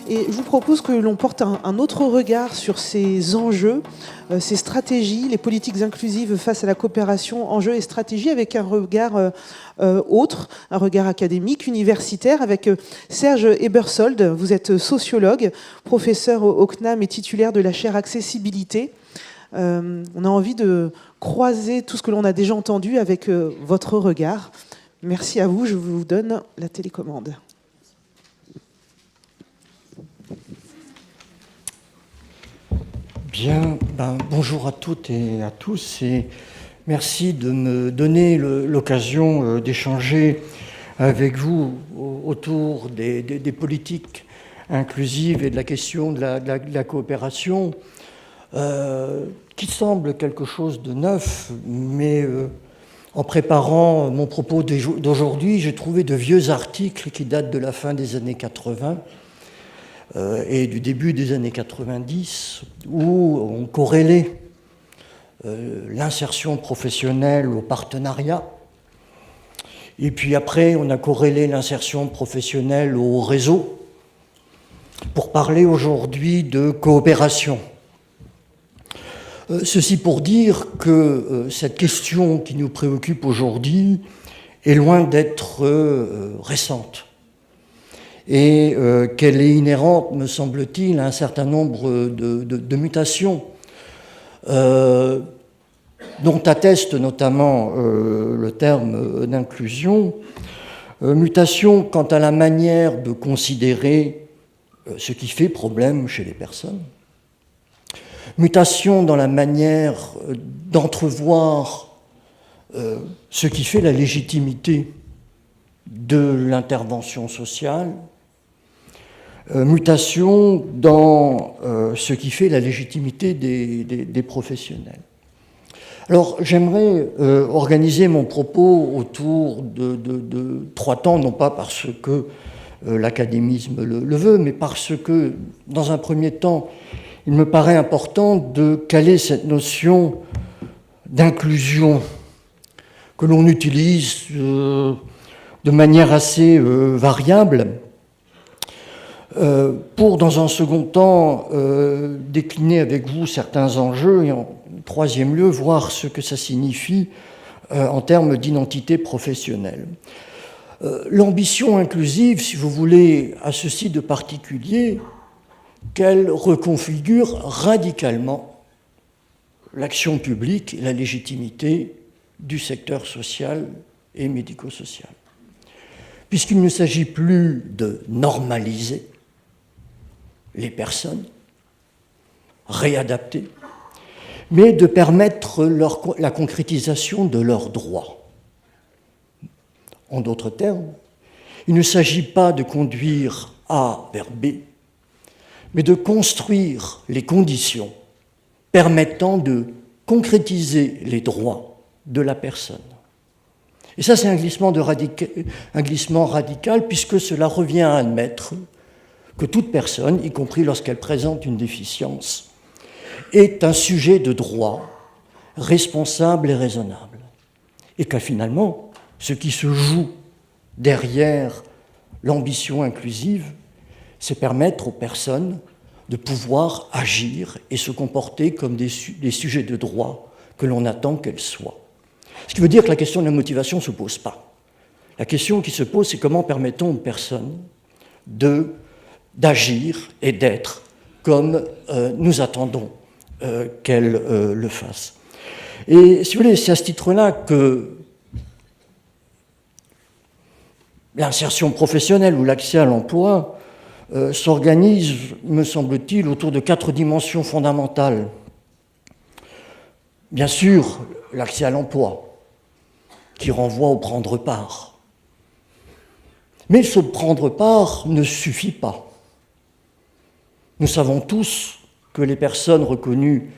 Et je vous propose que l'on porte un autre regard sur ces enjeux, ces stratégies, les politiques inclusives face à la coopération, enjeux et stratégies, avec un regard autre, un regard académique, universitaire, avec Serge Ebersold. Vous êtes sociologue, professeur au CNAM et titulaire de la chaire Accessibilité. On a envie de croiser tout ce que l'on a déjà entendu avec votre regard. Merci à vous, je vous donne la télécommande. Bien, bonjour à toutes et à tous, et merci de me donner l'occasion d'échanger avec vous autour des politiques inclusives et de la question de la coopération, qui semble quelque chose de neuf, mais en préparant mon propos d'aujourd'hui, j'ai trouvé de vieux articles qui datent de la fin des années 80 et du début des années 90, où on corrélait l'insertion professionnelle au partenariat. Et puis après, on a corrélé l'insertion professionnelle au réseau, pour parler aujourd'hui de coopération. Ceci pour dire que cette question qui nous préoccupe aujourd'hui est loin d'être récente, et qu'elle est inhérente, me semble-t-il, à un certain nombre de mutations, dont atteste notamment le terme d'inclusion, mutation quant à la manière de considérer ce qui fait problème chez les personnes, mutation dans la manière d'entrevoir ce qui fait la légitimité de l'intervention sociale, mutation dans ce qui fait la légitimité des professionnels. Alors, j'aimerais organiser mon propos autour de trois temps, non pas parce que l'académisme le veut, mais parce que, dans un premier temps, il me paraît important de caler cette notion d'inclusion que l'on utilise de manière assez variable, pour, dans un second temps, décliner avec vous certains enjeux, et en troisième lieu, voir ce que ça signifie en termes d'identité professionnelle. L'ambition inclusive, si vous voulez, a ceci de particulier qu'elle reconfigure radicalement l'action publique et la légitimité du secteur social et médico-social. Puisqu'il ne s'agit plus de normaliser les personnes, réadapter, mais de permettre la concrétisation de leurs droits. En d'autres termes, il ne s'agit pas de conduire A vers B, mais de construire les conditions permettant de concrétiser les droits de la personne. Et ça, c'est un glissement radical, puisque cela revient à admettre que toute personne, y compris lorsqu'elle présente une déficience, est un sujet de droit responsable et raisonnable. Et que finalement, ce qui se joue derrière l'ambition inclusive, c'est permettre aux personnes de pouvoir agir et se comporter comme des sujets de droit que l'on attend qu'elles soient. Ce qui veut dire que la question de la motivation ne se pose pas. La question qui se pose, c'est comment permettons aux personnes d'agir et d'être comme nous attendons qu'elles le fassent. Et si vous voulez, c'est à ce titre-là que l'insertion professionnelle ou l'accès à l'emploi s'organise, me semble-t-il, autour de 4 dimensions fondamentales. Bien sûr, l'accès à l'emploi, qui renvoie au prendre part. Mais ce prendre part ne suffit pas. Nous savons tous que les personnes reconnues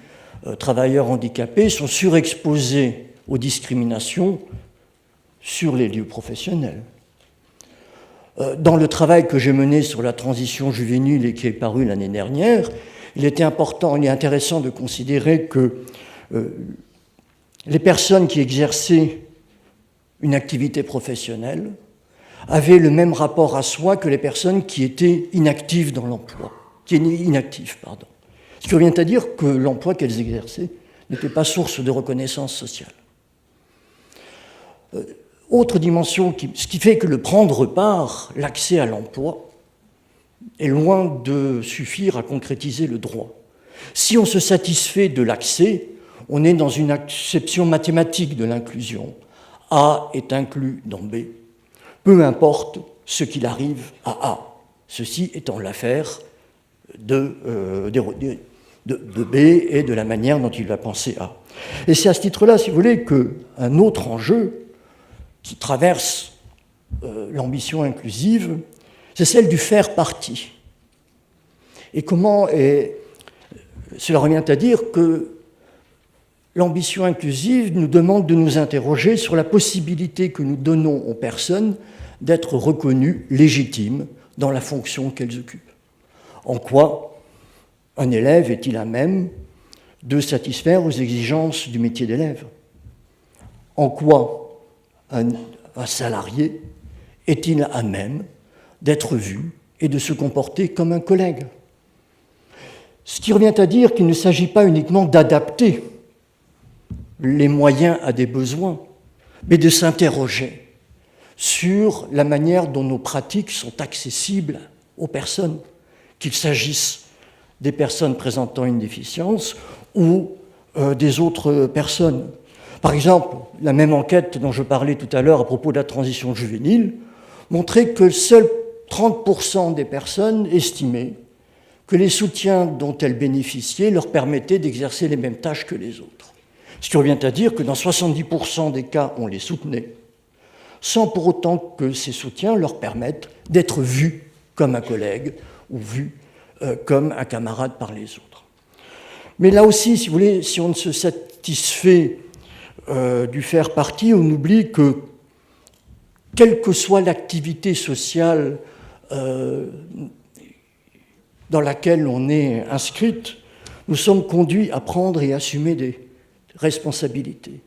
travailleurs handicapés sont surexposées aux discriminations sur les lieux professionnels. Dans le travail que j'ai mené sur la transition juvénile et qui est paru l'année dernière, il est intéressant de considérer que les personnes qui exerçaient une activité professionnelle avaient le même rapport à soi que les personnes qui étaient inactives dans l'emploi, Ce qui revient à dire que l'emploi qu'elles exerçaient n'était pas source de reconnaissance sociale. Autre dimension, ce qui fait que le prendre part, l'accès à l'emploi, est loin de suffire à concrétiser le droit. Si on se satisfait de l'accès, on est dans une acception mathématique de l'inclusion. A est inclus dans B, peu importe ce qu'il arrive à A, ceci étant l'affaire de B et de la manière dont il va penser A. Et c'est à ce titre-là, si vous voulez, qu'un autre enjeu qui traverse l'ambition inclusive, c'est celle du faire partie. Et cela revient à dire que l'ambition inclusive nous demande de nous interroger sur la possibilité que nous donnons aux personnes d'être reconnues légitimes dans la fonction qu'elles occupent. En quoi un élève est-il à même de satisfaire aux exigences du métier d'élève? En quoi un salarié est-il à même d'être vu et de se comporter comme un collègue? Ce qui revient à dire qu'il ne s'agit pas uniquement d'adapter les moyens à des besoins, mais de s'interroger sur la manière dont nos pratiques sont accessibles aux personnes, qu'il s'agisse des personnes présentant une déficience ou des autres personnes. Par exemple, la même enquête dont je parlais tout à l'heure à propos de la transition juvénile montrait que seuls 30% des personnes estimaient que les soutiens dont elles bénéficiaient leur permettaient d'exercer les mêmes tâches que les autres. Ce qui revient à dire que dans 70% des cas, on les soutenait, sans pour autant que ces soutiens leur permettent d'être vus comme un collègue ou vus comme un camarade par les autres. Mais là aussi, si vous voulez, si on ne se satisfait du faire partie, on oublie que, quelle que soit l'activité sociale dans laquelle on est inscrite, nous sommes conduits à prendre et assumer des responsabilités.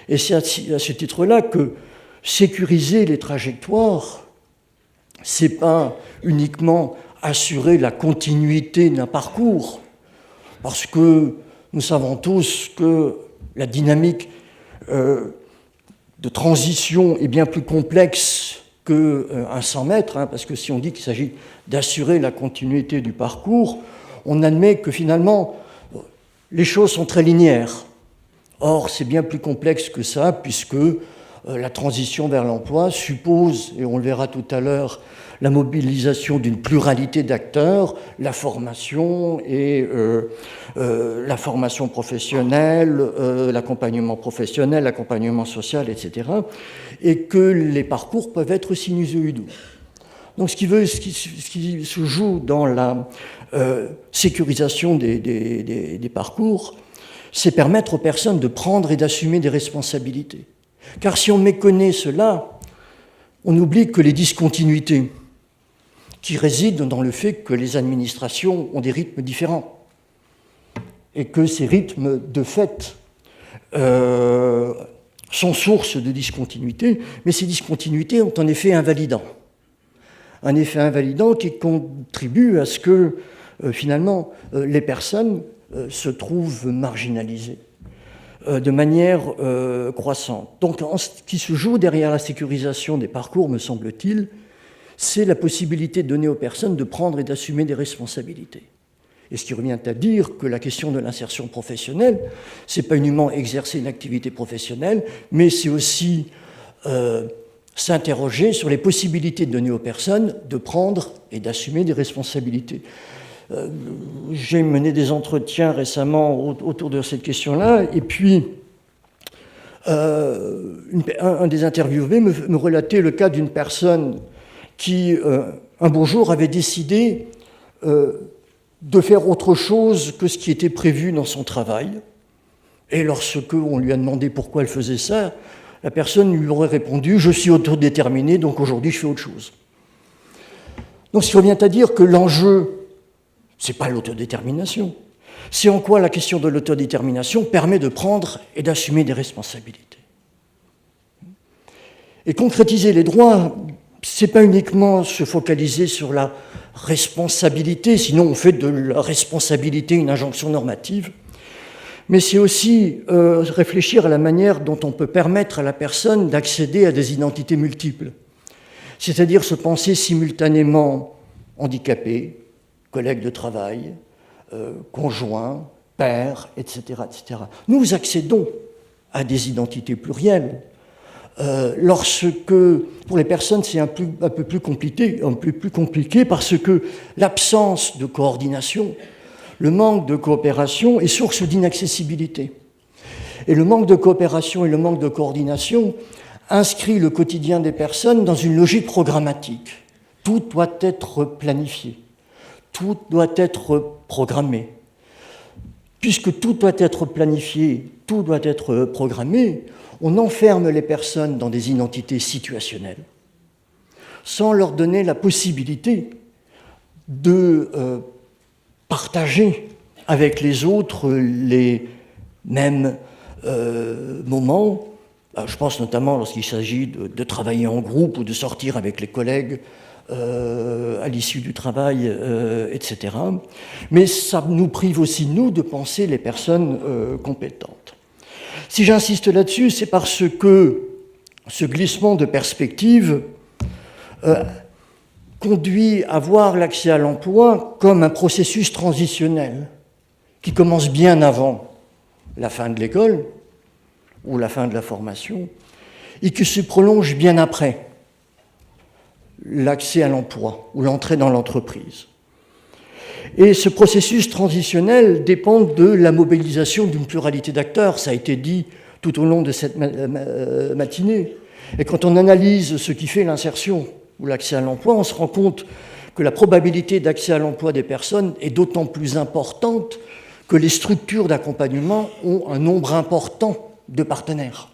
Et c'est à ce titre-là que sécuriser les trajectoires, ce n'est pas uniquement assurer la continuité d'un parcours, parce que nous savons tous que la dynamique de transition est bien plus complexe qu'un 100 mètres, parce que si on dit qu'il s'agit d'assurer la continuité du parcours, on admet que finalement, les choses sont très linéaires. Or, c'est bien plus complexe que ça, puisque la transition vers l'emploi suppose, et on le verra tout à l'heure, la mobilisation d'une pluralité d'acteurs, la formation et la formation professionnelle, l'accompagnement professionnel, l'accompagnement social, etc. Et que les parcours peuvent être sinusoïdaux. Donc ce qui se joue dans la sécurisation des parcours, c'est permettre aux personnes de prendre et d'assumer des responsabilités. Car si on méconnaît cela, on oublie que les discontinuités qui résident dans le fait que les administrations ont des rythmes différents et que ces rythmes, de fait, sont source de discontinuité, mais ces discontinuités ont un effet invalidant. Un effet invalidant qui contribue à ce que, finalement, les personnes se trouvent marginalisées de manière croissante. Donc, ce qui se joue derrière la sécurisation des parcours, me semble-t-il, c'est la possibilité donnée aux personnes de prendre et d'assumer des responsabilités. Et ce qui revient à dire que la question de l'insertion professionnelle, c'est pas uniquement exercer une activité professionnelle, mais c'est aussi s'interroger sur les possibilités données aux personnes de prendre et d'assumer des responsabilités. J'ai mené des entretiens récemment autour de cette question-là, et puis un des interviewés me relatait le cas d'une personne qui, un beau jour, avait décidé de faire autre chose que ce qui était prévu dans son travail. Et lorsqu'on lui a demandé pourquoi elle faisait ça, la personne lui aurait répondu « Je suis autodéterminée, donc aujourd'hui je fais autre chose ». Donc ce qui revient à dire que l'enjeu, ce n'est pas l'autodétermination, c'est en quoi la question de l'autodétermination permet de prendre et d'assumer des responsabilités. Et concrétiser les droits c'est pas uniquement se focaliser sur la responsabilité, sinon on fait de la responsabilité une injonction normative, mais c'est aussi réfléchir à la manière dont on peut permettre à la personne d'accéder à des identités multiples, c'est-à-dire se penser simultanément handicapé, collègue de travail, conjoint, père, etc., etc. Nous accédons à des identités plurielles. Lorsque, pour les personnes, c'est un peu plus compliqué parce que l'absence de coordination, le manque de coopération est source d'inaccessibilité. Et le manque de coopération et le manque de coordination inscrit le quotidien des personnes dans une logique programmatique. Tout doit être planifié, tout doit être programmé. Puisque tout doit être planifié, tout doit être programmé, on enferme les personnes dans des identités situationnelles, sans leur donner la possibilité de partager avec les autres les mêmes moments. Je pense notamment lorsqu'il s'agit de travailler en groupe ou de sortir avec les collègues à l'issue du travail, etc. Mais ça nous prive aussi, nous, de penser les personnes compétentes. Si j'insiste là-dessus, c'est parce que ce glissement de perspective conduit à voir l'accès à l'emploi comme un processus transitionnel qui commence bien avant la fin de l'école ou la fin de la formation et qui se prolonge bien après l'accès à l'emploi ou l'entrée dans l'entreprise. Et ce processus transitionnel dépend de la mobilisation d'une pluralité d'acteurs, ça a été dit tout au long de cette matinée. Et quand on analyse ce qui fait l'insertion ou l'accès à l'emploi, on se rend compte que la probabilité d'accès à l'emploi des personnes est d'autant plus importante que les structures d'accompagnement ont un nombre important de partenaires.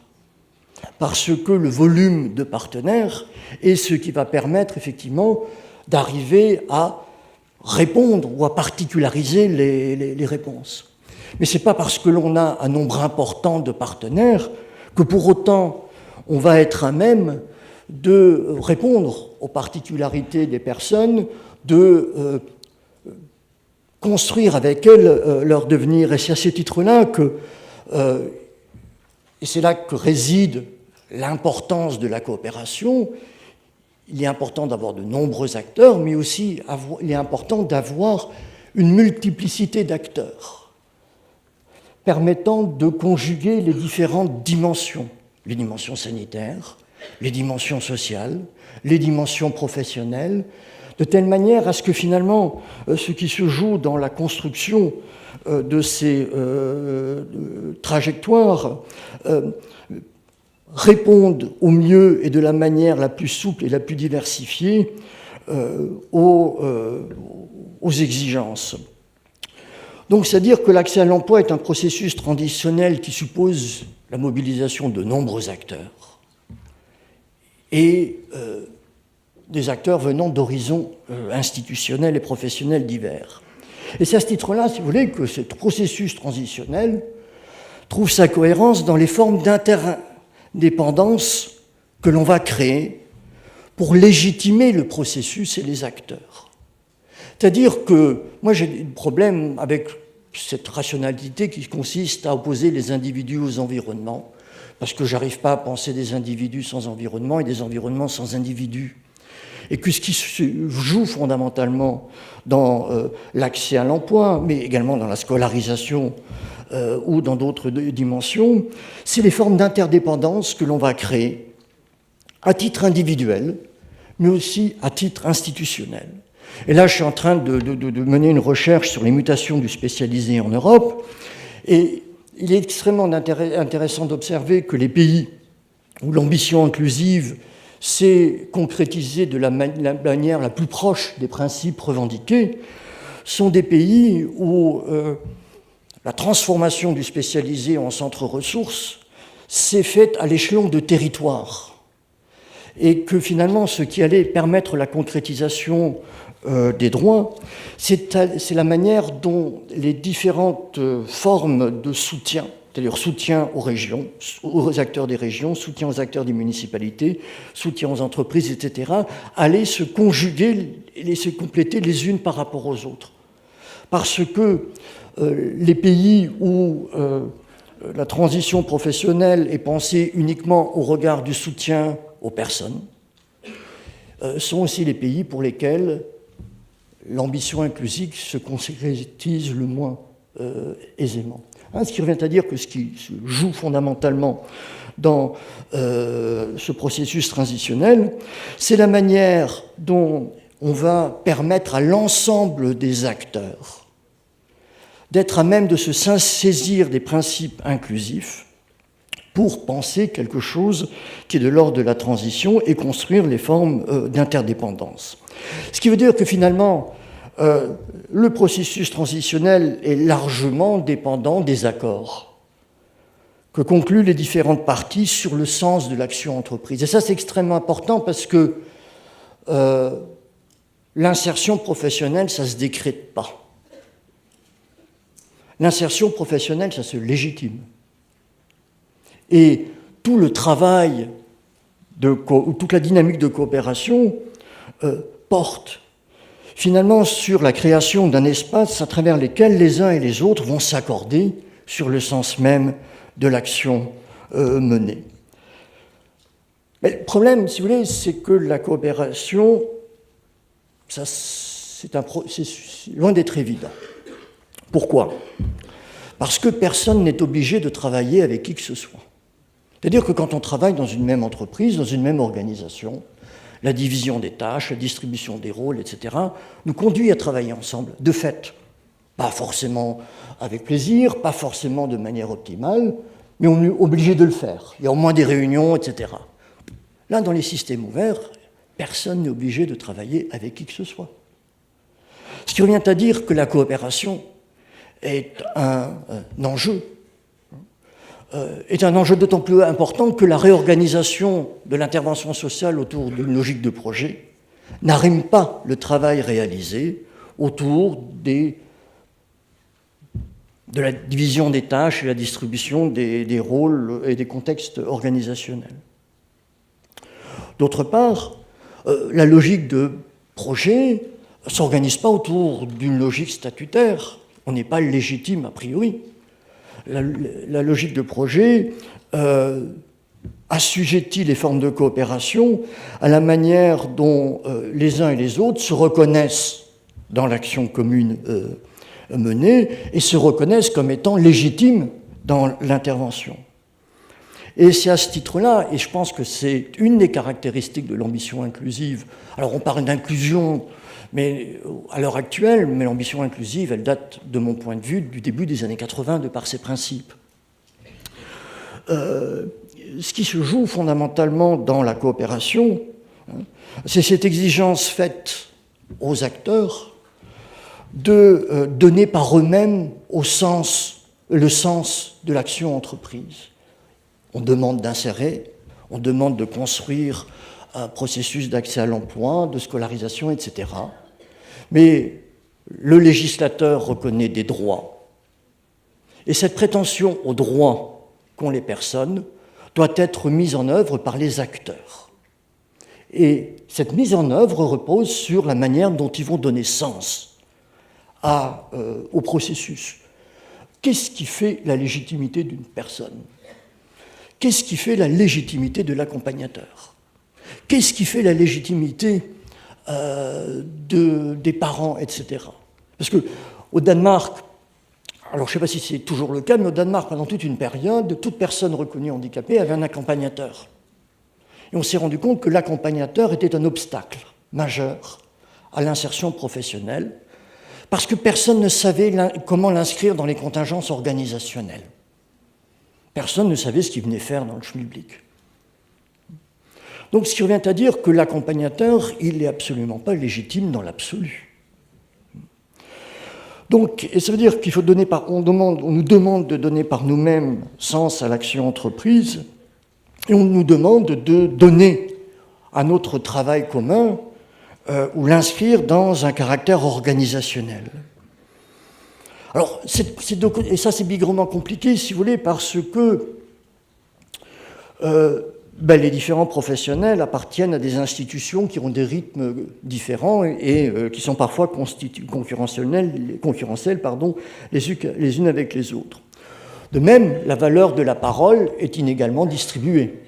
Parce que le volume de partenaires est ce qui va permettre effectivement d'arriver à répondre ou à particulariser les réponses. Mais ce n'est pas parce que l'on a un nombre important de partenaires que pour autant on va être à même de répondre aux particularités des personnes, de construire avec elles leur devenir. Et c'est à ce titre-là que, et c'est là que réside l'importance de la coopération. Il est important d'avoir de nombreux acteurs, mais aussi il est important d'avoir une multiplicité d'acteurs permettant de conjuguer les différentes dimensions, les dimensions sanitaires, les dimensions sociales, les dimensions professionnelles, de telle manière à ce que finalement ce qui se joue dans la construction de ces trajectoires répondent au mieux et de la manière la plus souple et la plus diversifiée aux exigences. Donc, c'est-à-dire que l'accès à l'emploi est un processus transitionnel qui suppose la mobilisation de nombreux acteurs et des acteurs venant d'horizons institutionnels et professionnels divers. Et c'est à ce titre-là, si vous voulez, que ce processus transitionnel trouve sa cohérence dans les formes d'interdépendance que l'on va créer pour légitimer le processus et les acteurs. C'est-à-dire que moi j'ai des problèmes avec cette rationalité qui consiste à opposer les individus aux environnements, parce que je n'arrive pas à penser des individus sans environnement et des environnements sans individus. Et que ce qui se joue fondamentalement dans l'accès à l'emploi, mais également dans la scolarisation ou dans d'autres dimensions, c'est les formes d'interdépendance que l'on va créer à titre individuel, mais aussi à titre institutionnel. Et là, je suis en train de mener une recherche sur les mutations du spécialisé en Europe, et il est extrêmement intéressant d'observer que les pays où l'ambition inclusive s'est concrétisée de la manière la plus proche des principes revendiqués sont des pays où la transformation du spécialisé en centre ressources s'est faite à l'échelon de territoire, et que finalement ce qui allait permettre la concrétisation des droits, c'est la manière dont les différentes formes de soutien, c'est-à-dire soutien aux régions, aux acteurs des régions, soutien aux acteurs des municipalités, soutien aux entreprises, etc., allaient se conjuguer et se compléter les unes par rapport aux autres. Parce que les pays où la transition professionnelle est pensée uniquement au regard du soutien aux personnes sont aussi les pays pour lesquels l'ambition inclusive se concrétise le moins aisément. Ce qui revient à dire que ce qui se joue fondamentalement dans ce processus transitionnel, c'est la manière dont on va permettre à l'ensemble des acteurs d'être à même de se saisir des principes inclusifs pour penser quelque chose qui est de l'ordre de la transition et construire les formes d'interdépendance. Ce qui veut dire que finalement, le processus transitionnel est largement dépendant des accords que concluent les différentes parties sur le sens de l'action entreprise. Et ça, c'est extrêmement important parce que l'insertion professionnelle, ça ne se décrète pas. L'insertion professionnelle, ça se légitime. Et tout le travail, toute la dynamique de coopération porte finalement sur la création d'un espace à travers lequel les uns et les autres vont s'accorder sur le sens même de l'action menée. Mais le problème, si vous voulez, c'est que la coopération, c'est loin d'être évident. Pourquoi ? Parce que personne n'est obligé de travailler avec qui que ce soit. C'est-à-dire que quand on travaille dans une même entreprise, dans une même organisation, la division des tâches, la distribution des rôles, etc., nous conduit à travailler ensemble, de fait. Pas forcément avec plaisir, pas forcément de manière optimale, mais on est obligé de le faire. Il y a au moins des réunions, etc. Là, dans les systèmes ouverts, personne n'est obligé de travailler avec qui que ce soit. Ce qui revient à dire que la coopération est un enjeu d'autant plus important que la réorganisation de l'intervention sociale autour d'une logique de projet n'arrime pas le travail réalisé autour de la division des tâches et la distribution des rôles et des contextes organisationnels. D'autre part, la logique de projet ne s'organise pas autour d'une logique statutaire. On n'est pas légitime a priori. La logique de projet assujettit les formes de coopération à la manière dont les uns et les autres se reconnaissent dans l'action commune menée et se reconnaissent comme étant légitimes dans l'intervention. Et c'est à ce titre-là, et je pense que c'est une des caractéristiques de l'ambition inclusive. Alors on parle d'inclusion, mais à l'heure actuelle, mais l'ambition inclusive, elle date, de mon point de vue, du début des années 80, de par ses principes. Ce qui se joue fondamentalement dans la coopération, c'est cette exigence faite aux acteurs de donner par eux-mêmes le sens de l'action entreprise. On demande d'insérer, on demande de construire un processus d'accès à l'emploi, de scolarisation, etc. Mais le législateur reconnaît des droits. Et cette prétention aux droits qu'ont les personnes doit être mise en œuvre par les acteurs. Et cette mise en œuvre repose sur la manière dont ils vont donner sens au processus. Qu'est-ce qui fait la légitimité d'une personne ? Qu'est-ce qui fait la légitimité de l'accompagnateur ? Qu'est-ce qui fait la légitimité des parents, etc. Parce qu'au Danemark, alors je ne sais pas si c'est toujours le cas, mais au Danemark, pendant toute une période, toute personne reconnue handicapée avait un accompagnateur. Et on s'est rendu compte que l'accompagnateur était un obstacle majeur à l'insertion professionnelle, parce que personne ne savait comment l'inscrire dans les contingences organisationnelles. Personne ne savait ce qu'il venait faire dans le schmilblick. Donc, ce qui revient à dire que l'accompagnateur, il n'est absolument pas légitime dans l'absolu. Donc, et ça veut dire qu'il faut on nous demande de donner par nous-mêmes sens à l'action entreprise, et on nous demande de donner à notre travail commun ou l'inscrire dans un caractère organisationnel. Alors, et ça c'est bigrement compliqué, si vous voulez, parce que les différents professionnels appartiennent à des institutions qui ont des rythmes différents et qui sont parfois concurrentielles les unes avec les autres. De même, la valeur de la parole est inégalement distribuée.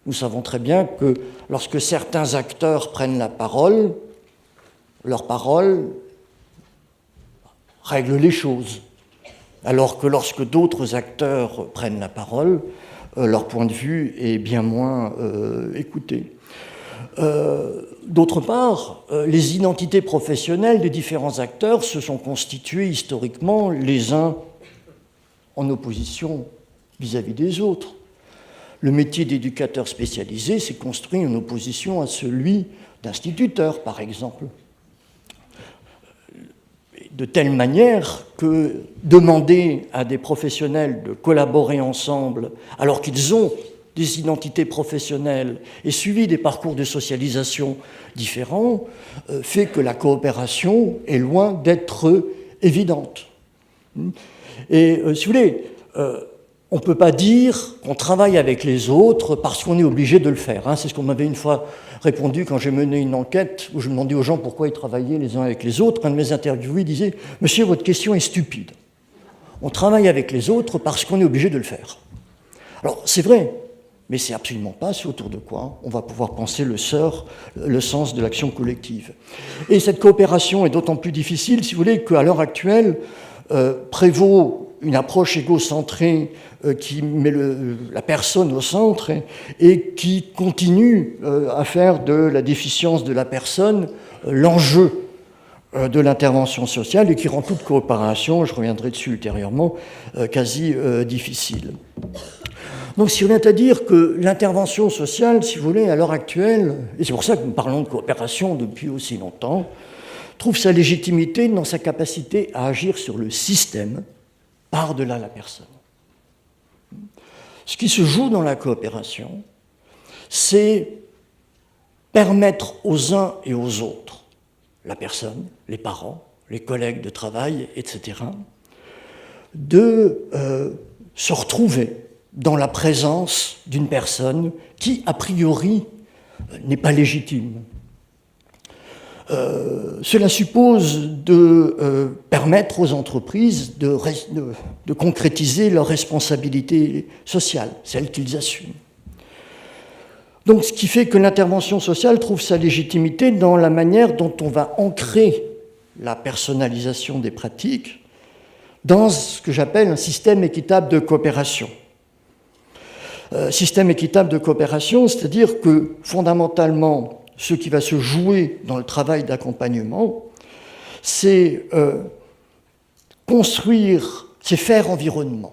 Nous savons très bien que lorsque certains acteurs prennent la parole, leur parole règle les choses, alors que lorsque d'autres acteurs prennent la parole, leur point de vue est bien moins écouté. D'autre part, les identités professionnelles des différents acteurs se sont constituées historiquement les uns en opposition vis-à-vis des autres. Le métier d'éducateur spécialisé s'est construit en opposition à celui d'instituteur, par exemple. De telle manière que demander à des professionnels de collaborer ensemble alors qu'ils ont des identités professionnelles et suivi des parcours de socialisation différents fait que la coopération est loin d'être évidente. Et si vous voulez, on ne peut pas dire qu'on travaille avec les autres parce qu'on est obligé de le faire. C'est ce qu'on m'avait une fois répondu quand j'ai mené une enquête où je demandais aux gens pourquoi ils travaillaient les uns avec les autres. Un de mes interviewés disait « Monsieur, votre question est stupide. On travaille avec les autres parce qu'on est obligé de le faire. » Alors, c'est vrai, mais c'est absolument pas ce autour de quoi on va pouvoir penser le sens de l'action collective. Et cette coopération est d'autant plus difficile, si vous voulez, qu'à l'heure actuelle, prévaut une approche égocentrée qui met la personne au centre et qui continue à faire de la déficience de la personne l'enjeu de l'intervention sociale et qui rend toute coopération, je reviendrai dessus ultérieurement, quasi difficile. Donc, si on vient à dire que l'intervention sociale, si vous voulez, à l'heure actuelle, et c'est pour ça que nous parlons de coopération depuis aussi longtemps, trouve sa légitimité dans sa capacité à agir sur le système par-delà la personne. Ce qui se joue dans la coopération, c'est permettre aux uns et aux autres, la personne, les parents, les collègues de travail, etc., de se retrouver dans la présence d'une personne qui, a priori, n'est pas légitime. Cela suppose de permettre aux entreprises de concrétiser leurs responsabilités sociales, celles qu'ils assument. Donc, ce qui fait que l'intervention sociale trouve sa légitimité dans la manière dont on va ancrer la personnalisation des pratiques dans ce que j'appelle un système équitable de coopération. Système équitable de coopération, c'est-à-dire que, fondamentalement, ce qui va se jouer dans le travail d'accompagnement, c'est construire, c'est faire environnement.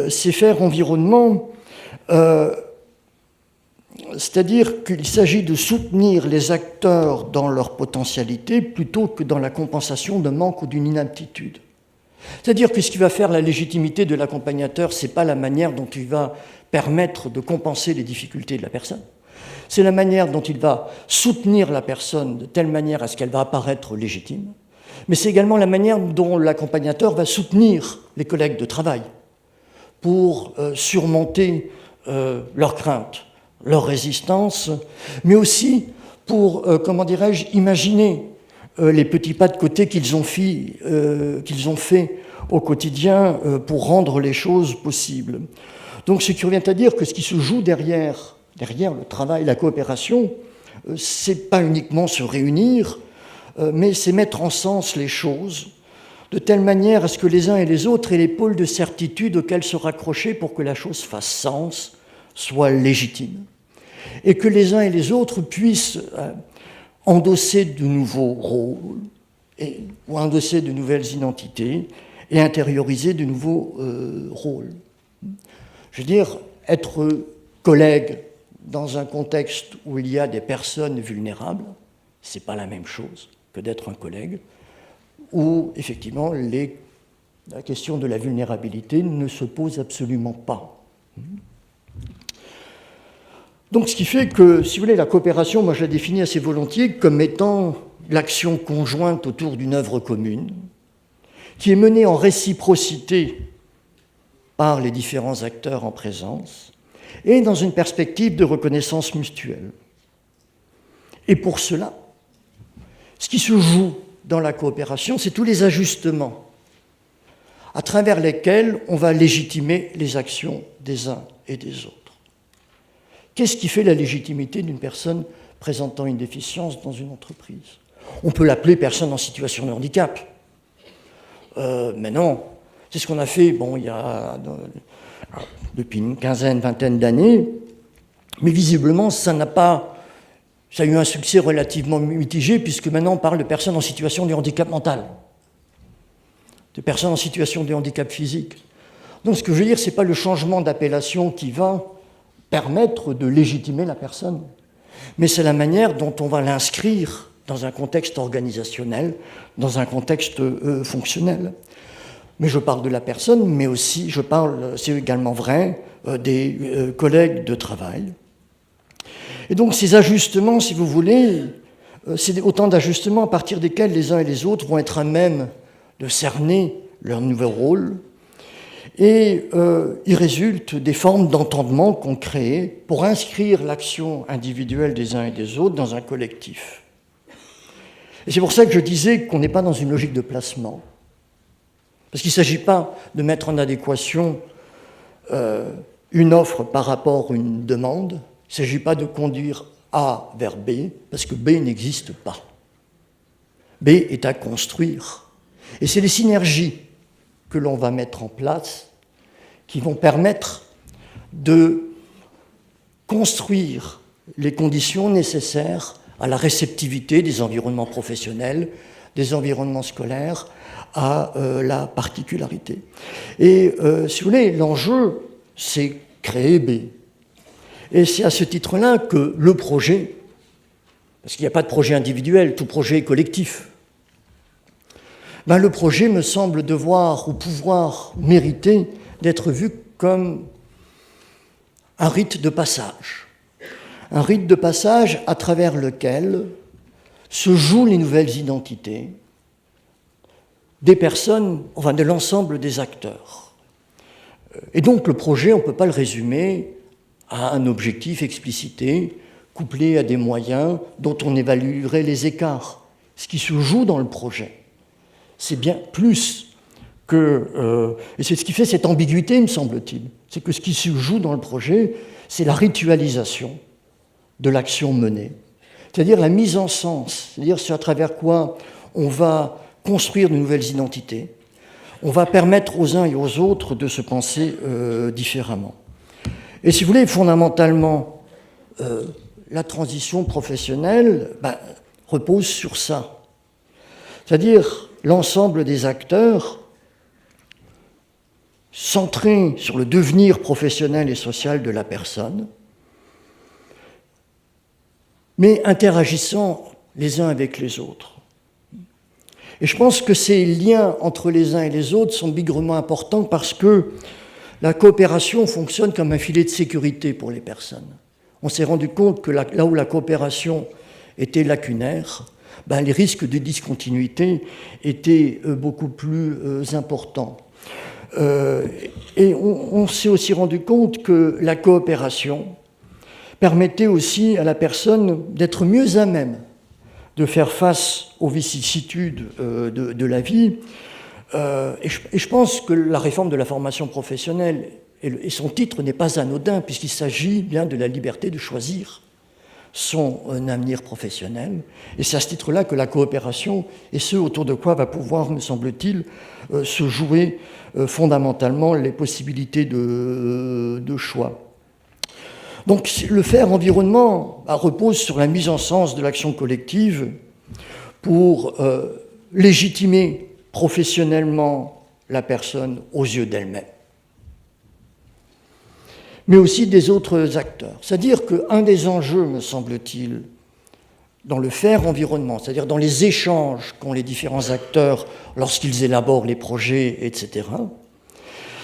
C'est faire environnement, c'est-à-dire qu'il s'agit de soutenir les acteurs dans leur potentialité plutôt que dans la compensation d'un manque ou d'une inaptitude. C'est-à-dire que ce qui va faire la légitimité de l'accompagnateur, ce n'est pas la manière dont il va permettre de compenser les difficultés de la personne. C'est la manière dont il va soutenir la personne de telle manière à ce qu'elle va apparaître légitime, mais c'est également la manière dont l'accompagnateur va soutenir les collègues de travail pour surmonter leurs craintes, leurs résistances, mais aussi pour, imaginer les petits pas de côté qu'ils ont fait au quotidien pour rendre les choses possibles. Donc ce qui revient à dire que ce qui se joue derrière le travail, la coopération, c'est pas uniquement se réunir, mais c'est mettre en sens les choses de telle manière à ce que les uns et les autres aient les pôles de certitude auxquels se raccrocher pour que la chose fasse sens, soit légitime, et que les uns et les autres puissent endosser de nouveaux rôles ou endosser de nouvelles identités et intérioriser de nouveaux rôles. Je veux dire, être collègue dans un contexte où il y a des personnes vulnérables, ce n'est pas la même chose que d'être un collègue, où effectivement la question de la vulnérabilité ne se pose absolument pas. Donc ce qui fait que, si vous voulez, la coopération, moi je la définis assez volontiers comme étant l'action conjointe autour d'une œuvre commune, qui est menée en réciprocité par les différents acteurs en présence et dans une perspective de reconnaissance mutuelle. Et pour cela, ce qui se joue dans la coopération, c'est tous les ajustements à travers lesquels on va légitimer les actions des uns et des autres. Qu'est-ce qui fait la légitimité d'une personne présentant une déficience dans une entreprise? On peut l'appeler personne en situation de handicap. Mais non, c'est ce qu'on a fait depuis une quinzaine, vingtaine d'années, mais visiblement, ça a eu un succès relativement mitigé, puisque maintenant on parle de personnes en situation de handicap mental, de personnes en situation de handicap physique. Donc ce que je veux dire, ce n'est pas le changement d'appellation qui va permettre de légitimer la personne, mais c'est la manière dont on va l'inscrire dans un contexte organisationnel, dans un contexte fonctionnel. Mais je parle de la personne, mais aussi, c'est également vrai, des collègues de travail. Et donc ces ajustements, si vous voulez, c'est autant d'ajustements à partir desquels les uns et les autres vont être à même de cerner leur nouveau rôle. Et il résulte des formes d'entendement qu'on crée pour inscrire l'action individuelle des uns et des autres dans un collectif. Et c'est pour ça que je disais qu'on n'est pas dans une logique de placement. Parce qu'il ne s'agit pas de mettre en adéquation une offre par rapport à une demande. Il ne s'agit pas de conduire A vers B, parce que B n'existe pas. B est à construire. Et c'est les synergies que l'on va mettre en place qui vont permettre de construire les conditions nécessaires à la réceptivité des environnements professionnels, des environnements scolaires, à la particularité. Et si vous voulez, l'enjeu, c'est créer B. Et c'est à ce titre-là que le projet, parce qu'il n'y a pas de projet individuel, tout projet est collectif, le projet me semble devoir ou pouvoir mériter d'être vu comme un rite de passage. Un rite de passage à travers lequel se jouent les nouvelles identités des personnes, enfin de l'ensemble des acteurs. Et donc le projet, on ne peut pas le résumer à un objectif explicité, couplé à des moyens dont on évaluerait les écarts. Ce qui se joue dans le projet, c'est bien plus que... et c'est ce qui fait cette ambiguïté, me semble-t-il. C'est que ce qui se joue dans le projet, c'est la ritualisation de l'action menée. C'est-à-dire la mise en sens, c'est-à-dire à travers quoi on va construire de nouvelles identités, on va permettre aux uns et aux autres de se penser différemment. Et si vous voulez, fondamentalement, la transition professionnelle repose sur ça. C'est-à-dire l'ensemble des acteurs centrés sur le devenir professionnel et social de la personne, mais interagissant les uns avec les autres. Et je pense que ces liens entre les uns et les autres sont bigrement importants parce que la coopération fonctionne comme un filet de sécurité pour les personnes. On s'est rendu compte que là où la coopération était lacunaire, les risques de discontinuité étaient beaucoup plus importants. Et on s'est aussi rendu compte que la coopération permettait aussi à la personne d'être mieux à même de faire face aux vicissitudes de la vie. Et je pense que la réforme de la formation professionnelle, et son titre n'est pas anodin, puisqu'il s'agit bien de la liberté de choisir son avenir professionnel. Et c'est à ce titre-là que la coopération, et ce autour de quoi va pouvoir, me semble-t-il, se jouer fondamentalement les possibilités de choix. Donc le faire environnement repose sur la mise en sens de l'action collective pour légitimer professionnellement la personne aux yeux d'elle-même, mais aussi des autres acteurs. C'est-à-dire qu'un des enjeux, me semble-t-il, dans le faire environnement, c'est-à-dire dans les échanges qu'ont les différents acteurs lorsqu'ils élaborent les projets, etc.,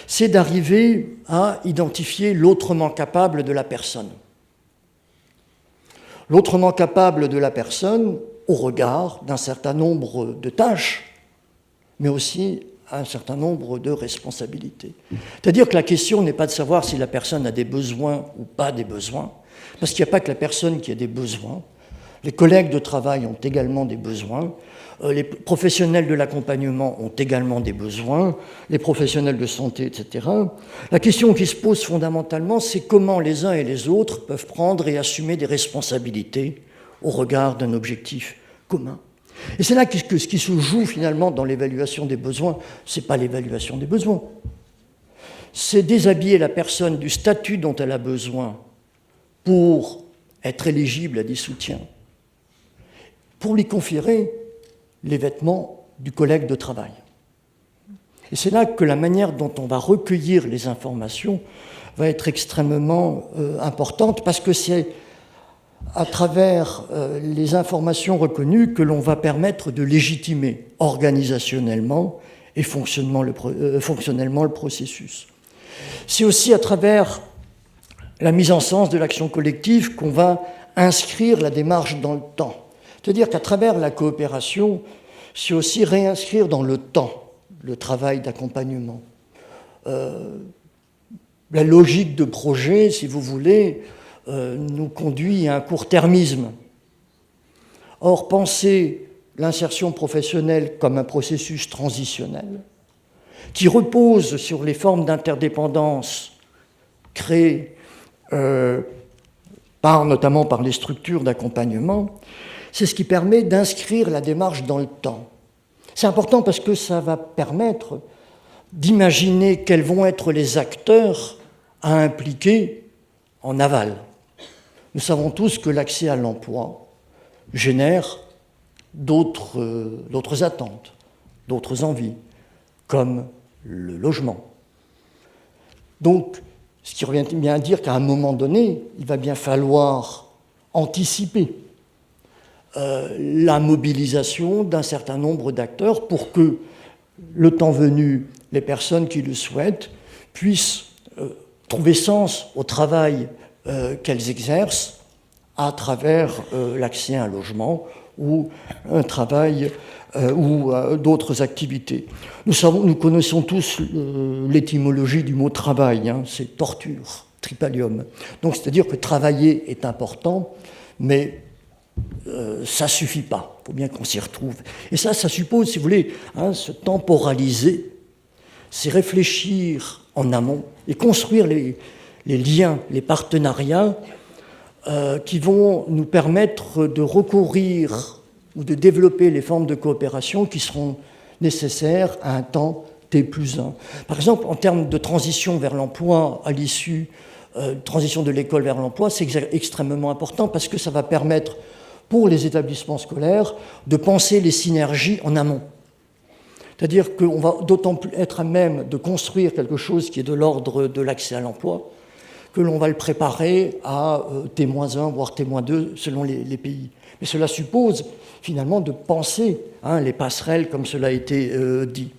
c'est d'arriver à identifier l'autrement capable de la personne. L'autrement capable de la personne au regard d'un certain nombre de tâches, mais aussi un certain nombre de responsabilités. C'est-à-dire que la question n'est pas de savoir si la personne a des besoins ou pas des besoins, parce qu'il n'y a pas que la personne qui a des besoins. Les collègues de travail ont également des besoins, les professionnels de l'accompagnement ont également des besoins, les professionnels de santé, etc. La question qui se pose fondamentalement, c'est comment les uns et les autres peuvent prendre et assumer des responsabilités au regard d'un objectif commun. Et c'est là que ce qui se joue finalement dans l'évaluation des besoins, ce n'est pas l'évaluation des besoins. C'est déshabiller la personne du statut dont elle a besoin pour être éligible à des soutiens, pour lui conférer les vêtements du collègue de travail. Et c'est là que la manière dont on va recueillir les informations va être extrêmement importante, parce que c'est à travers les informations reconnues que l'on va permettre de légitimer organisationnellement et fonctionnellement le processus. C'est aussi à travers la mise en sens de l'action collective qu'on va inscrire la démarche dans le temps. C'est-à-dire qu'à travers la coopération, c'est aussi réinscrire dans le temps le travail d'accompagnement. La logique de projet, si vous voulez, nous conduit à un court-termisme. Or, penser l'insertion professionnelle comme un processus transitionnel, qui repose sur les formes d'interdépendance créées notamment par les structures d'accompagnement, c'est ce qui permet d'inscrire la démarche dans le temps. C'est important parce que ça va permettre d'imaginer quels vont être les acteurs à impliquer en aval. Nous savons tous que l'accès à l'emploi génère d'autres attentes, d'autres envies, comme le logement. Donc, ce qui revient bien à dire qu'à un moment donné, il va bien falloir anticiper la mobilisation d'un certain nombre d'acteurs pour que, le temps venu, les personnes qui le souhaitent puissent trouver sens au travail qu'elles exercent à travers l'accès à un logement ou un travail ou d'autres activités. Nous connaissons tous l'étymologie du mot travail, c'est torture, tripalium. Donc c'est-à-dire que travailler est important, mais ça ne suffit pas, il faut bien qu'on s'y retrouve. Et ça suppose, si vous voulez, se temporaliser, c'est réfléchir en amont et construire les liens, les partenariats qui vont nous permettre de recourir ou de développer les formes de coopération qui seront nécessaires à un temps T+1. Par exemple, en termes de transition vers l'emploi à l'issue, transition de l'école vers l'emploi, c'est extrêmement important parce que ça va permettre pour les établissements scolaires de penser les synergies en amont. C'est-à-dire qu'on va d'autant plus être à même de construire quelque chose qui est de l'ordre de l'accès à l'emploi que l'on va le préparer à T-1, voire T-2, selon les pays. Mais cela suppose finalement de penser les passerelles, comme cela a été dit.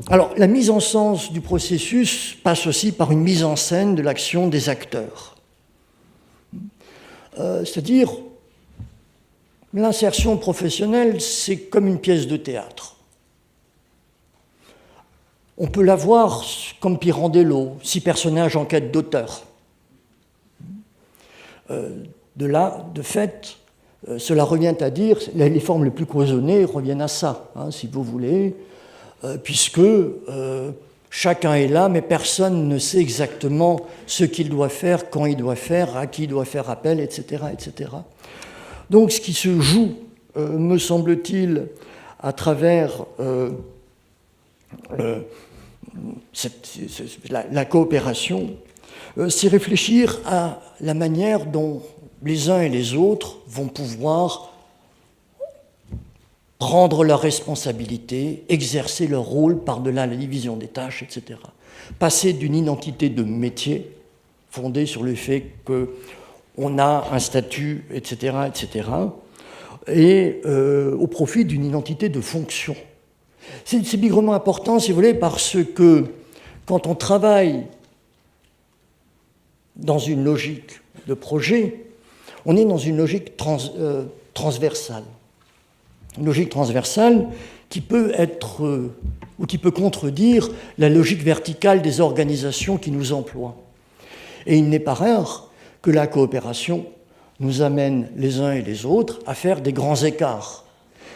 Alors, la mise en sens du processus passe aussi par une mise en scène de l'action des acteurs. C'est-à-dire, l'insertion professionnelle, c'est comme une pièce de théâtre. On peut la voir comme Pirandello, 6 personnages en quête d'auteur. De fait, cela revient à dire, les formes les plus cloisonnées reviennent à ça, si vous voulez, puisque chacun est là, mais personne ne sait exactement ce qu'il doit faire, quand il doit faire, à qui il doit faire appel, etc., etc. Donc ce qui se joue, me semble-t-il, à travers la coopération, c'est réfléchir à la manière dont les uns et les autres vont pouvoir prendre leurs responsabilités, exercer leur rôle par-delà la division des tâches, etc. Passer d'une identité de métier fondée sur le fait qu'on a un statut, etc., etc., et au profit d'une identité de fonction. C'est bigrement important, si vous voulez, parce que quand on travaille dans une logique de projet, on est dans une logique transversale. une logique transversale qui peut être ou qui peut contredire la logique verticale des organisations qui nous emploient. Et il n'est pas rare que la coopération nous amène les uns et les autres à faire des grands écarts,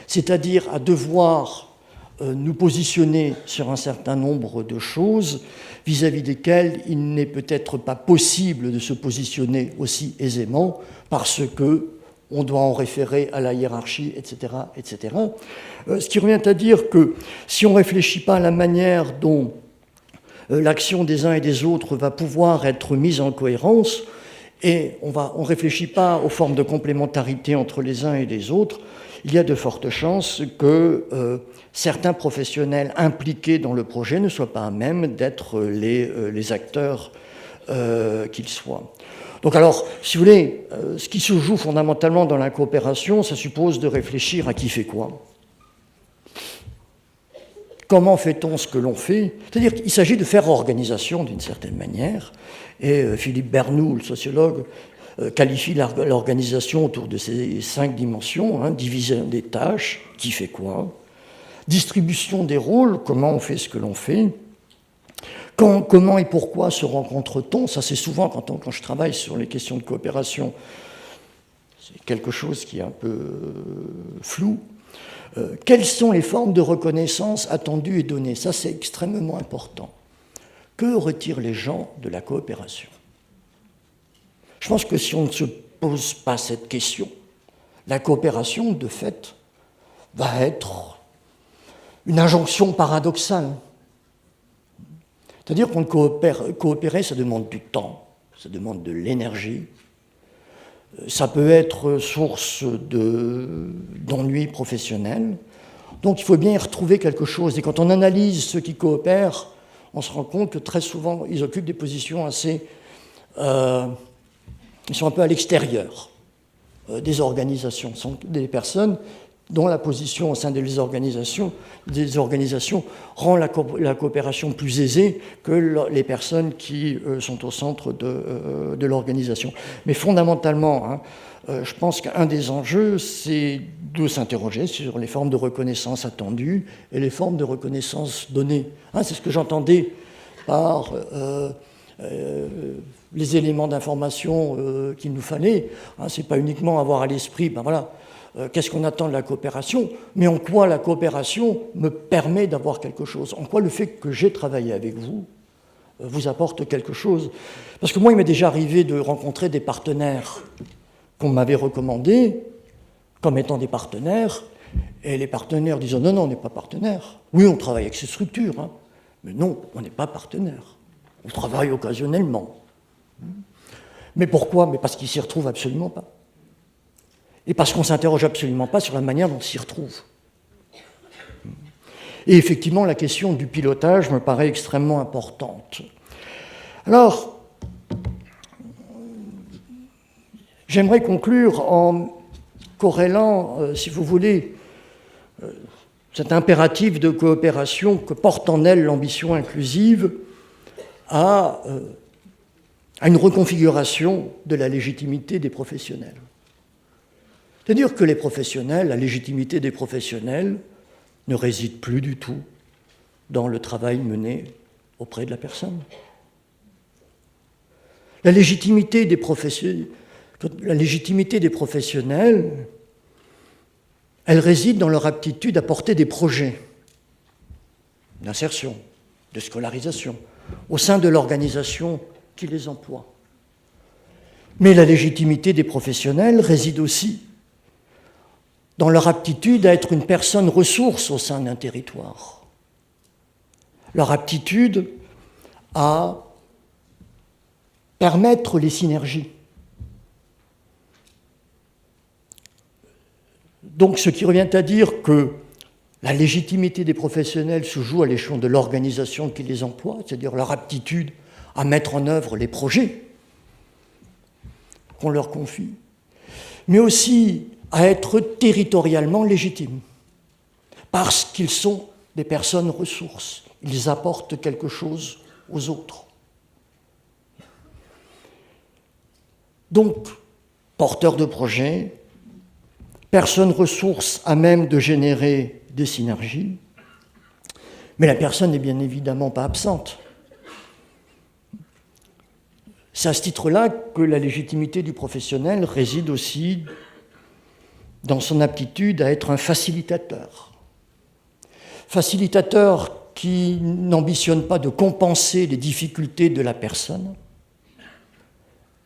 c'est-à-dire à devoir nous positionner sur un certain nombre de choses vis-à-vis desquelles il n'est peut-être pas possible de se positionner aussi aisément parce que on doit en référer à la hiérarchie, etc., etc. Ce qui revient à dire que si on ne réfléchit pas à la manière dont l'action des uns et des autres va pouvoir être mise en cohérence, et on ne réfléchit pas aux formes de complémentarité entre les uns et les autres, il y a de fortes chances que certains professionnels impliqués dans le projet ne soient pas à même d'être les acteurs qu'ils soient. Donc alors, si vous voulez, ce qui se joue fondamentalement dans la coopération, ça suppose de réfléchir à qui fait quoi. Comment fait-on ce que l'on fait? C'est-à-dire qu'il s'agit de faire organisation d'une certaine manière. Et Philippe Bernoult, le sociologue, qualifie l'organisation autour de ces 5 dimensions, division des tâches, qui fait quoi, distribution des rôles, comment on fait ce que l'on fait, comment et pourquoi se rencontre-t-on, ça c'est souvent quand je travaille sur les questions de coopération, c'est quelque chose qui est un peu flou. Quelles sont les formes de reconnaissance attendues et données? Ça c'est extrêmement important. Que retirent les gens de la coopération? Je pense que si on ne se pose pas cette question, la coopération, de fait, va être une injonction paradoxale. C'est-à-dire qu'on coopérer, ça demande du temps, ça demande de l'énergie, ça peut être source d'ennuis professionnels. Donc il faut bien y retrouver quelque chose. Et quand on analyse ceux qui coopèrent, on se rend compte que très souvent, ils occupent des positions assez... ils sont un peu à l'extérieur des organisations. Ce sont des personnes dont la position au sein des organisations rend la coopération plus aisée que les personnes qui sont au centre de l'organisation. Mais fondamentalement, je pense qu'un des enjeux, c'est de s'interroger sur les formes de reconnaissance attendues et les formes de reconnaissance données. C'est ce que j'entendais par les éléments d'information qu'il nous fallait. C'est pas uniquement avoir à l'esprit, qu'est-ce qu'on attend de la coopération, mais en quoi la coopération me permet d'avoir quelque chose, en quoi le fait que j'ai travaillé avec vous vous apporte quelque chose. Parce que moi, il m'est déjà arrivé de rencontrer des partenaires qu'on m'avait recommandés comme étant des partenaires, et les partenaires disent « Non, on n'est pas partenaires. Oui, on travaille avec ces structures, mais non, on n'est pas partenaires. On travaille occasionnellement. » Mais pourquoi? Mais parce qu'ils ne s'y retrouvent absolument pas. Et parce qu'on ne s'interroge absolument pas sur la manière dont on s'y retrouve. Et effectivement, la question du pilotage me paraît extrêmement importante. Alors, j'aimerais conclure en corrélant, si vous voulez, cet impératif de coopération que porte en elle l'ambition inclusive à une reconfiguration de la légitimité des professionnels. C'est-à-dire que les professionnels, la légitimité des professionnels ne réside plus du tout dans le travail mené auprès de la personne. La légitimité des professionnels, elle réside dans leur aptitude à porter des projets d'insertion, de scolarisation, au sein de l'organisation qui les emploie. Mais la légitimité des professionnels réside aussi dans leur aptitude à être une personne ressource au sein d'un territoire, leur aptitude à permettre les synergies. Donc, ce qui revient à dire que la légitimité des professionnels se joue à l'échelon de l'organisation qui les emploie, c'est-à-dire leur aptitude à mettre en œuvre les projets qu'on leur confie, mais aussi à être territorialement légitimes, parce qu'ils sont des personnes ressources. Ils apportent quelque chose aux autres. Donc, porteurs de projets, personne ressource à même de générer des synergies, mais la personne n'est bien évidemment pas absente. C'est à ce titre-là que la légitimité du professionnel réside aussi dans son aptitude à être un facilitateur. Facilitateur qui n'ambitionne pas de compenser les difficultés de la personne,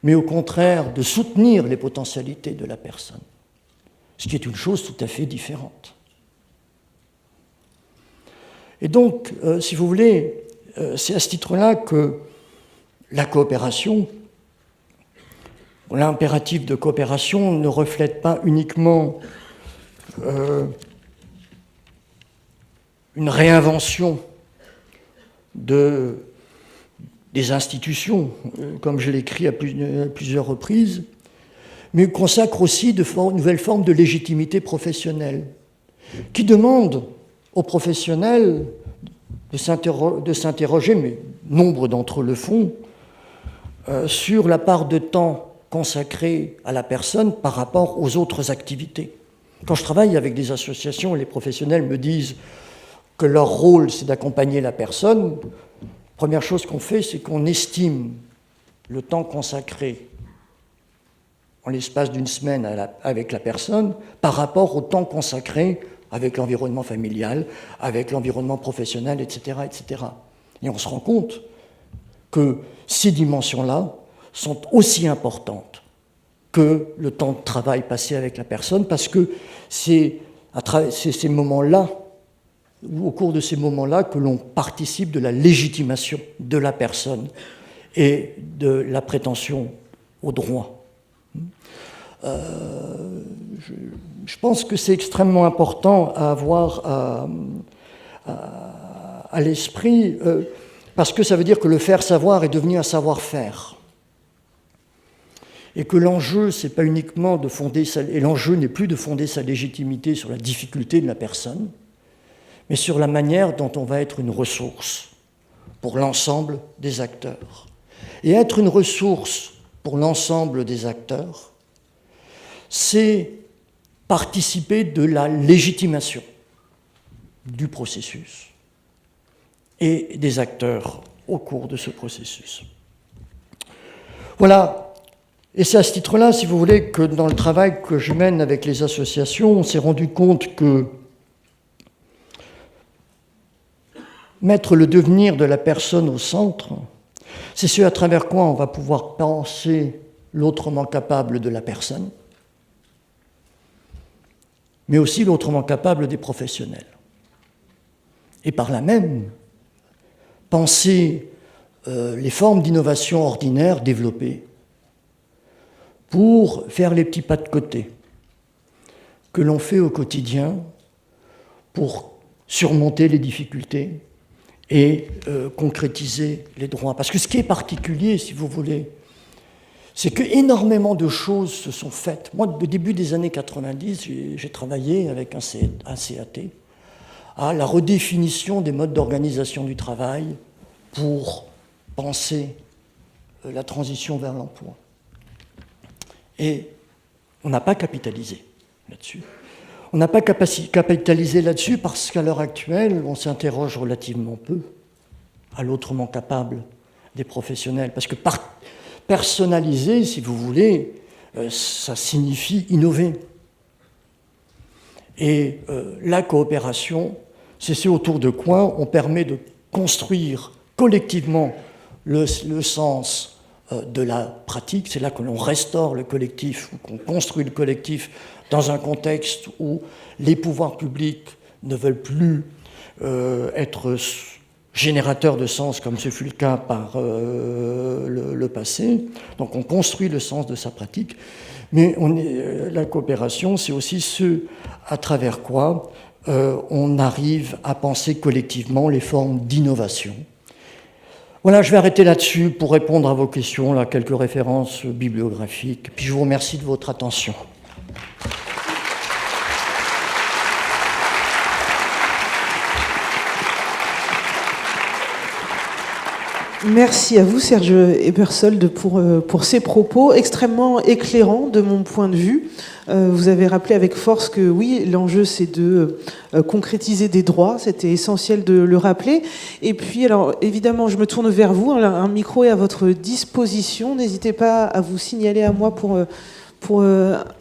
mais au contraire de soutenir les potentialités de la personne, ce qui est une chose tout à fait différente. Et donc, si vous voulez, c'est à ce titre-là que la coopération, l'impératif de coopération ne reflète pas uniquement une réinvention des institutions, comme je l'ai écrit à plusieurs reprises, mais consacre aussi de nouvelles formes de légitimité professionnelle, qui demandent aux professionnels de s'interroger, mais nombre d'entre eux le font, sur la part de temps consacrée à la personne par rapport aux autres activités. Quand je travaille avec des associations, les professionnels me disent que leur rôle, c'est d'accompagner la personne. Première chose qu'on fait, c'est qu'on estime le temps consacré en l'espace d'une semaine avec la personne par rapport au temps consacré avec l'environnement familial, avec l'environnement professionnel, etc., etc. Et on se rend compte que ces dimensions-là sont aussi importantes que le temps de travail passé avec la personne, parce que c'est ces moments-là, ou au cours de ces moments-là, que l'on participe de la légitimation de la personne et de la prétention au droit. Je pense que c'est extrêmement important à avoir à l'esprit, parce que ça veut dire que le faire savoir est devenu un savoir-faire. Et que l'enjeu, c'est pas uniquement de fonder et l'enjeu n'est plus de fonder sa légitimité sur la difficulté de la personne, mais sur la manière dont on va être une ressource pour l'ensemble des acteurs. Et être une ressource pour l'ensemble des acteurs, c'est participer de la légitimation du processus et des acteurs au cours de ce processus. Voilà, et c'est à ce titre-là, si vous voulez, que dans le travail que je mène avec les associations, on s'est rendu compte que mettre le devenir de la personne au centre, c'est ce à travers quoi on va pouvoir penser l'autrement capable de la personne, mais aussi l'autrement capable des professionnels. Et par là même, penser les formes d'innovation ordinaires développées pour faire les petits pas de côté que l'on fait au quotidien pour surmonter les difficultés et concrétiser les droits. Parce que ce qui est particulier, si vous voulez, c'est qu'énormément de choses se sont faites. Moi, au début des années 90, j'ai travaillé avec un CAT à la redéfinition des modes d'organisation du travail pour penser la transition vers l'emploi. Et on n'a pas capitalisé là-dessus. On n'a pas capitalisé là-dessus parce qu'à l'heure actuelle, on s'interroge relativement peu à l'autrement capable des professionnels. Parce que personnaliser, si vous voulez, ça signifie innover. Et la coopération, c'est ce autour de quoi on permet de construire collectivement le sens de la pratique. C'est là que l'on restaure le collectif, ou qu'on construit le collectif dans un contexte où les pouvoirs publics ne veulent plus être générateurs de sens, comme ce fut le cas par le passé. Donc on construit le sens de sa pratique. Mais la coopération, c'est aussi ce à travers quoi on arrive à penser collectivement les formes d'innovation. Voilà, je vais arrêter là-dessus pour répondre à vos questions, là, quelques références bibliographiques. Puis je vous remercie de votre attention. Merci à vous, Serge Ebersold, pour ces propos extrêmement éclairants de mon point de vue. Vous avez rappelé avec force que oui, l'enjeu c'est de concrétiser des droits, c'était essentiel de le rappeler. Et puis, alors évidemment, je me tourne vers vous, un micro est à votre disposition, n'hésitez pas à vous signaler à moi pour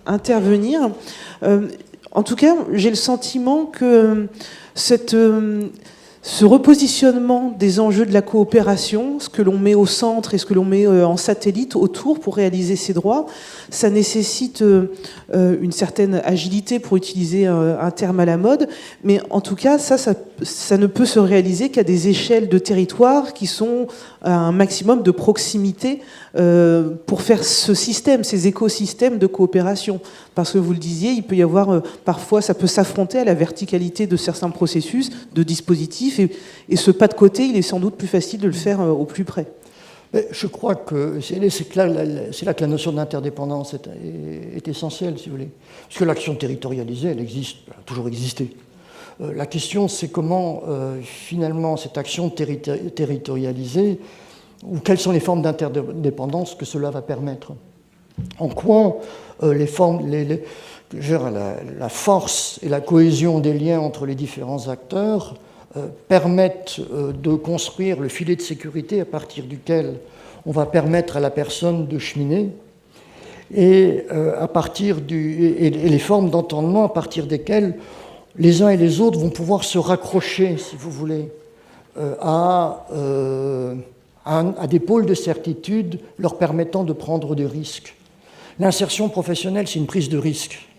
intervenir. En tout cas, j'ai le sentiment que ce repositionnement des enjeux de la coopération, ce que l'on met au centre et ce que l'on met en satellite autour pour réaliser ces droits, ça nécessite une certaine agilité, pour utiliser un terme à la mode, mais en tout cas, ça ne peut se réaliser qu'à des échelles de territoire qui sont à un maximum de proximité pour faire ce système, ces écosystèmes de coopération. Parce que vous le disiez, il peut y avoir, parfois, ça peut s'affronter à la verticalité de certains processus, de dispositifs, et ce pas de côté, il est sans doute plus facile de le faire au plus près. Mais je crois que c'est là que la notion d'interdépendance est essentielle, si vous voulez. Parce que l'action territorialisée, elle existe, elle a toujours existé. La question, c'est comment, finalement, cette action territorialisée, ou quelles sont les formes d'interdépendance que cela va permettre. En quoi la force et la cohésion des liens entre les différents acteurs permettent de construire le filet de sécurité à partir duquel on va permettre à la personne de cheminer et les formes d'entendement à partir desquelles les uns et les autres vont pouvoir se raccrocher, si vous voulez, à des pôles de certitude leur permettant de prendre des risques. L'insertion professionnelle, c'est une prise de risque.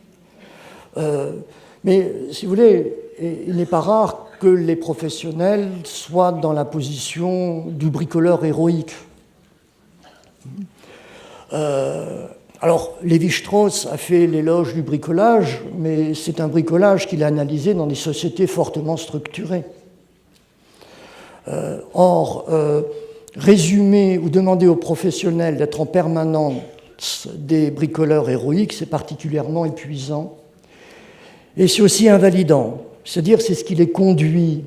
Mais, si vous voulez, il n'est pas rare que les professionnels soient dans la position du bricoleur héroïque. Alors, Lévi-Strauss a fait l'éloge du bricolage, mais c'est un bricolage qu'il a analysé dans des sociétés fortement structurées. Résumer ou demander aux professionnels d'être en permanence des bricoleurs héroïques, c'est particulièrement épuisant. Et c'est aussi invalidant. C'est-à-dire, c'est ce qui les conduit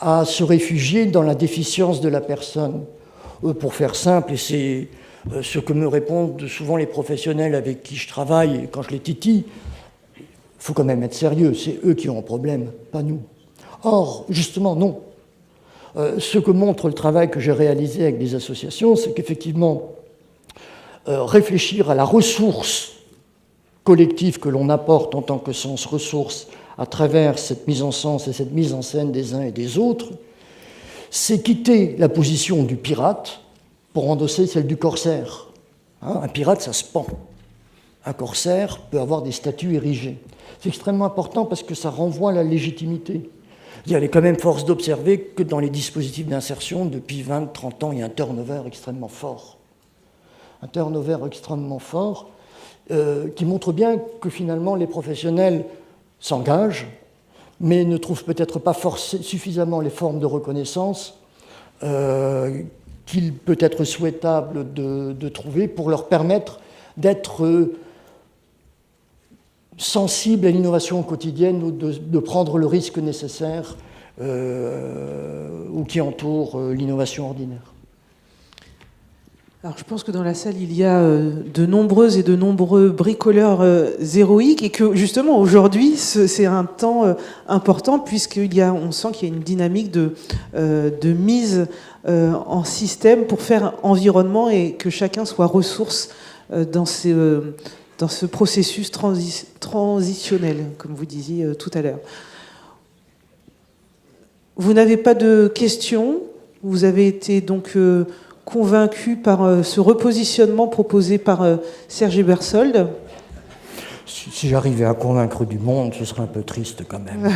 à se réfugier dans la déficience de la personne. Pour faire simple, et c'est ce que me répondent souvent les professionnels avec qui je travaille quand je les titille, il faut quand même être sérieux, c'est eux qui ont un problème, pas nous. Or, justement, non. Ce que montre le travail que j'ai réalisé avec des associations, c'est qu'effectivement, réfléchir à la ressource collective que l'on apporte en tant que sens ressource à travers cette mise en sens et cette mise en scène des uns et des autres, c'est quitter la position du pirate pour endosser celle du corsaire. Un pirate, ça se pend. Un corsaire peut avoir des statuts érigés. C'est extrêmement important parce que ça renvoie à la légitimité. Il est quand même force d'observer que dans les dispositifs d'insertion, depuis 20-30 ans, il y a un turnover extrêmement fort. Un turnover extrêmement fort qui montre bien que finalement les professionnels s'engagent, mais ne trouvent peut-être pas suffisamment les formes de reconnaissance qu'il peut être souhaitable de trouver pour leur permettre d'être sensibles à l'innovation quotidienne ou de prendre le risque nécessaire ou qui entoure l'innovation ordinaire. Alors je pense que dans la salle, il y a de nombreuses et de nombreux bricoleurs héroïques et que justement aujourd'hui, c'est un temps important puisqu'on sent qu'il y a une dynamique de mise en système pour faire environnement et que chacun soit ressource dans ce processus transitionnel, comme vous disiez tout à l'heure. Vous n'avez pas de questions. Vous avez été donc convaincu par ce repositionnement proposé par Serge Ebersold. Si j'arrivais à convaincre du monde, ce serait un peu triste quand même.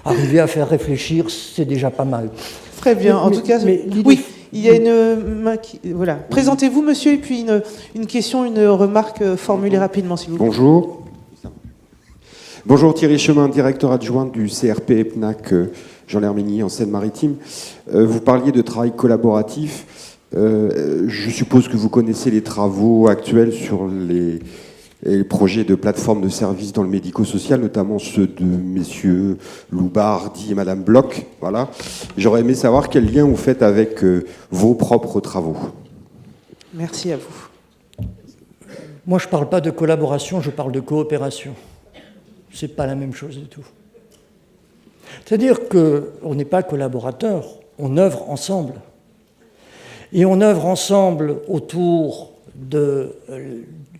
Arriver à faire réfléchir, c'est déjà pas mal. Très bien. En tout cas, oui, il y a une main qui... Voilà. Présentez-vous, monsieur, et puis une question, une remarque formulée rapidement, s'il vous plaît. Bonjour. Bonjour, Thierry Chemin, directeur adjoint du CRP EPNAC Jean l'Herménie en Seine-Maritime. Vous parliez de travail collaboratif. Je suppose que vous connaissez les travaux actuels sur et les projets de plateforme de services dans le médico-social, notamment ceux de messieurs Loubard, Hardy et madame Bloch. Voilà. J'aurais aimé savoir quel lien vous faites avec vos propres travaux. Merci à vous. Moi, je ne parle pas de collaboration, je parle de coopération. Ce n'est pas la même chose du tout. C'est-à-dire qu'on n'est pas collaborateurs, on œuvre ensemble. Et on œuvre ensemble autour de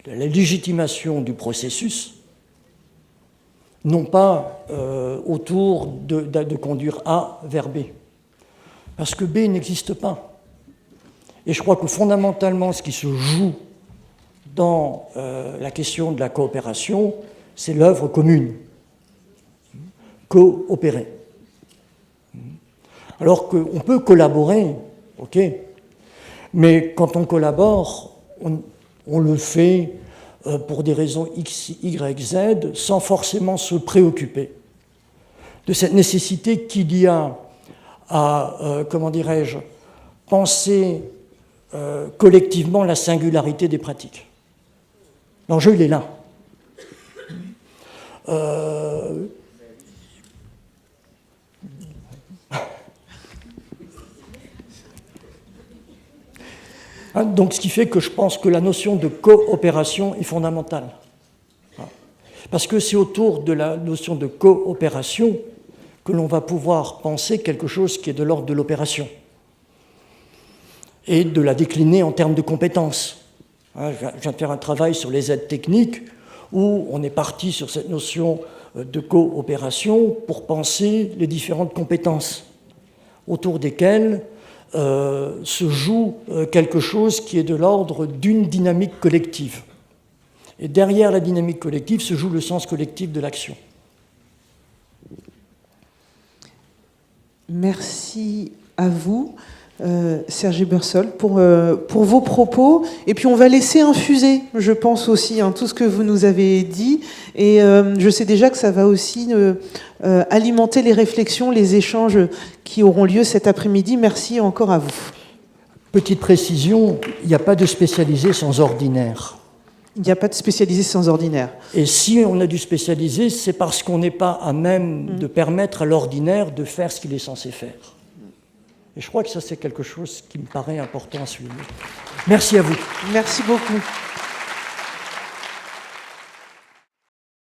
la légitimation du processus, non pas autour de conduire A vers B. Parce que B n'existe pas. Et je crois que fondamentalement, ce qui se joue dans la question de la coopération, c'est l'œuvre commune. Coopérer. Alors qu'on peut collaborer, ok, mais quand on collabore, on le fait pour des raisons X, Y, Z, sans forcément se préoccuper de cette nécessité qu'il y a à, comment dirais-je, penser collectivement la singularité des pratiques. L'enjeu, il est là. Donc, ce qui fait que je pense que la notion de coopération est fondamentale. Parce que c'est autour de la notion de coopération que l'on va pouvoir penser quelque chose qui est de l'ordre de l'opération et de la décliner en termes de compétences. Je viens de faire un travail sur les aides techniques où on est parti sur cette notion de coopération pour penser les différentes compétences autour desquelles se joue quelque chose qui est de l'ordre d'une dynamique collective. Et derrière la dynamique collective se joue le sens collectif de l'action. Merci à vous, Serge Ebersol, pour vos propos. Et puis on va laisser infuser, je pense aussi, tout ce que vous nous avez dit. Et je sais déjà que ça va aussi alimenter les réflexions, les échanges qui auront lieu cet après-midi. Merci encore à vous. Petite précision, il n'y a pas de spécialisé sans ordinaire. Il n'y a pas de spécialisé sans ordinaire. Et si on a du spécialisé, c'est parce qu'on n'est pas à même de permettre à l'ordinaire de faire ce qu'il est censé faire. Et je crois que ça, c'est quelque chose qui me paraît important à souligner. Merci à vous. Merci beaucoup.